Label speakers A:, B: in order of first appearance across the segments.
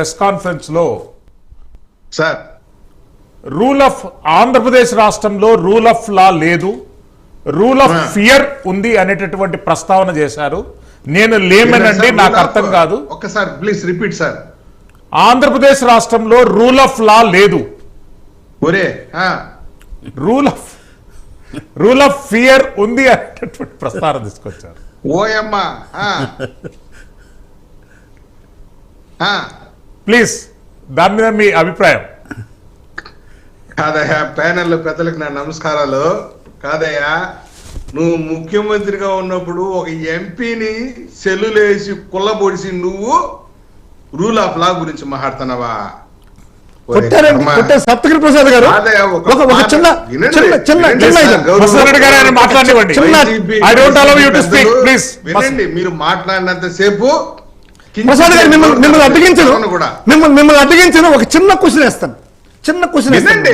A: Press conference లో
B: sir
A: rule of Andhra Pradesh రాష్ట్రంలో rule of law లేదు, రూల్ ఆఫ్ ఫియర్ ఉంది అనేటటువంటి ప్రస్తావన చేశారు. నేను లేమనండి, నాకు అర్థం కాదు.
B: ఒక్కసారి ప్లీజ్ రిపీట్ సార్.
A: ఆంధ్రప్రదేశ్ రాష్ట్రంలో రూల్ ఆఫ్ లా లేదు, రూల్ ఆఫ్ ఫియర్ ఉంది అనేటటువంటి ప్రస్తావన తీసుకొచ్చారు.
B: ఓయమ్మా
A: ప్లీజ్ దాని మీద మీ అభిప్రాయం.
B: కాదయ్యా, ప్యానెల్ పెద్దలకు నా నమస్కారాలు. కాదయ్యా, నువ్వు ముఖ్యమంత్రిగా ఉన్నప్పుడు ఒక ఎంపీని సెల్లులేసి కుల్లబొడిసి నువ్వు రూల్ ఆఫ్ లా గురించి మాట్లాడుతున్నావా?
C: సప్తగిరి ప్రసాద్ గారు
B: వినండి. మీరు మాట్లాడినంత సేపు
C: ప్రసాద్ గారు మిమ్మల్ని అడ్డగించను ఒక చిన్న క్వశ్చన్ వేస్తాను. చిన్న క్వశ్చన్
B: వినండి.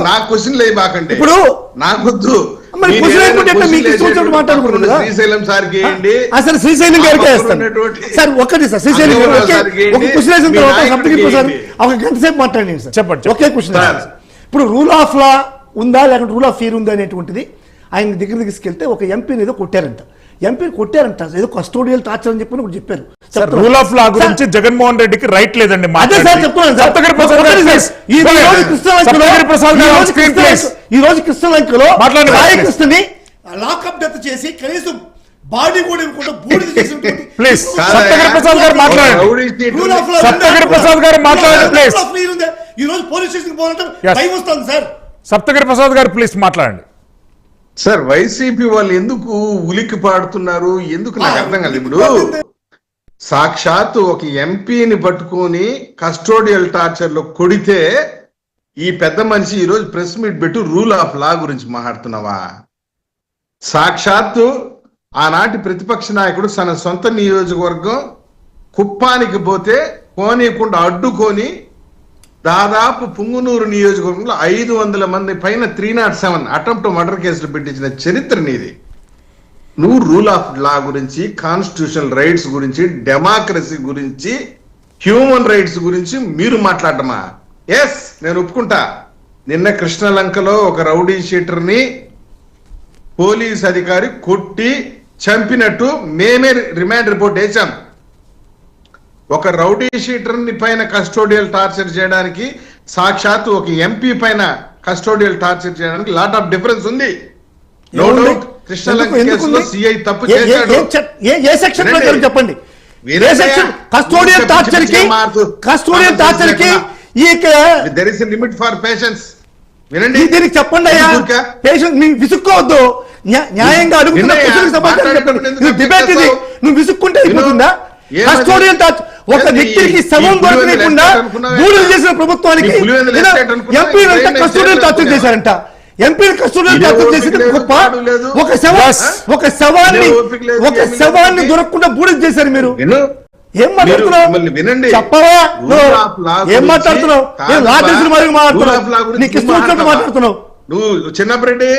B: నా క్వశ్చన్ లేదు మాకండి,
C: ఇప్పుడు
B: నాకొద్దు. శ్రీశైలం సార్
C: అసలు శ్రీశైలం గారికి వేస్తాను సార్. ఒకటి సార్, శ్రీశైలం గారు ఒక క్వశ్చన్ వేసిన తర్వాత సప్తగిరి ప్రసాద్ ఒక గంట సేపు మాట్లాడండి సార్.
A: చెప్పండి.
C: ఒకే క్వశ్చన్. ఇప్పుడు రూల్ ఆఫ్ లా ఉందా లేకుంటే రూల్ ఆఫ్ ఫియర్ ఉందా అనేటువంటిది ఆయన దగ్గర తీసుకెళ్తే ఒక ఎంపీని ఏదో కొట్టారంట, ఎంపీని కొట్టారంట, ఏదో కస్టోడియల్ టార్చర్ అని చెప్పి చెప్పారు.
A: రూల్ ఆఫ్ లా గురించి జగన్మోహన్ రెడ్డికి రైట్ లేదండి.
C: ఈ రోజు కృష్ణలంకలో కృష్ణని లాకప్ డెత్ చేసి కనీసం బాడీ కూడా బూడిద చేసినటువంటి
A: ప్లీజ్ సప్తగిరి ప్రసాద్ గారు మాట్లాడండి. సప్తగిరి ప్రసాద్ గారు మాట్లాడండి ప్లీజ్.
C: ఈ రోజు పోలీస్ స్టేషన్ పోవాలంటే భయం వస్తుంది సార్.
A: సప్తగిరి ప్రసాద్ గారు ప్లీజ్ మాట్లాడండి.
B: సార్, వైసీపీ వాళ్ళు ఎందుకు ఉలిక్కి పాడుతున్నారు, ఎందుకు నాకు అర్థం కాదు. ఇప్పుడు సాక్షాత్తు ఒక ఎంపీని పట్టుకొని కస్టోడియల్ టార్చర్ లో కొడితే ఈ పెద్ద మనిషి ఈ రోజు ప్రెస్ మీట్ పెట్టి రూల్ ఆఫ్ లా గురించి మాట్లాడుతున్నావా? సాక్షాత్తు ఆనాటి ప్రతిపక్ష నాయకుడు తన సొంత నియోజకవర్గం కుప్పానికి పోతే పోనీయకుండా అడ్డుకొని దాదాపు పుంగునూరు నియోజకవర్గంలో 500 మంది పైన 307 అటెంప్ట్ మర్డర్ కేసులు పెట్టించిన చరిత్ర నీది. నువ్వు రూల్ ఆఫ్ లా గురించి, కాన్స్టిట్యూషనల్ రైట్స్ గురించి, డెమోక్రసీ గురించి, హ్యూమన్ రైట్స్ గురించి మీరు మాట్లాడమా? ఎస్, నేను ఒప్పుకుంటా. నిన్న కృష్ణలంకలో ఒక రౌడీ షీటర్ని పోలీస్ అధికారి కొట్టి చంపినట్టు మేమే రిమాండ్ రిపోర్ట్ వేసాం. ఒక రౌడీ షీటర్ని పైన కస్టోడియల్ టార్చర్ చేయడానికి, సాక్షాత్ ఒక ఎంపీ పైన కస్టోడియల్ టార్చర్ చేయడానికి లాట్ ఆఫ్ డిఫరెన్స్ ఉంది. నో డౌట్ కృష్ణలంక కేసులో సిఐ తప్పు చేశాడు.
C: ఏ సెక్షన్ లో చెప్పండి. కస్టోడియల్ టార్చర్ కి
B: there is a limit for patience. వినండి,
C: దీనికి చెప్పండి అయ్యా. పేషెంట్ మీరు విసుక్కోవద్దు, న్యాయంగా అడుగుతున్న క్వశ్చన్కి సమాధానం చెప్పండి. డిబేట్ ఇది, నువ్వు విసుక్కుంటే అయిపోతుందా? కస్టోడియల్ టార్చర్ ఒక వ్యక్తికి శవం దొరకకుండా బూడిద చేసిన ప్రభుత్వానికి ఎంపీలంతా కస్టోడియల్ టార్చర్ చేశారంట. ఎంపీలు కస్టోడియల్ టార్చర్ చేసింది గొప్ప. ఒక శవాన్ని దొరకకుండా బూడిద చేశారు మీరు. ఏం మాట్లాడుతున్నావు? చెప్పవా? ఏం మాట్లాడుతున్నావు? నీకు ఇష్టం వచ్చినట్టు మాట్లాడుతున్నావు.
B: నువ్వు చిన్నప్పటి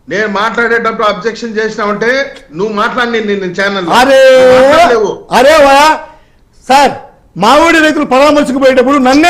B: నేను మాట్లాడేటప్పుడు అబ్జెక్షన్ చేసినావంటే నువ్వు మాట్లాడి నేను ఛానల్.
C: అరే వా సార్, మామిడి రైతులు పరామర్శకు పోయేటప్పుడు నన్నే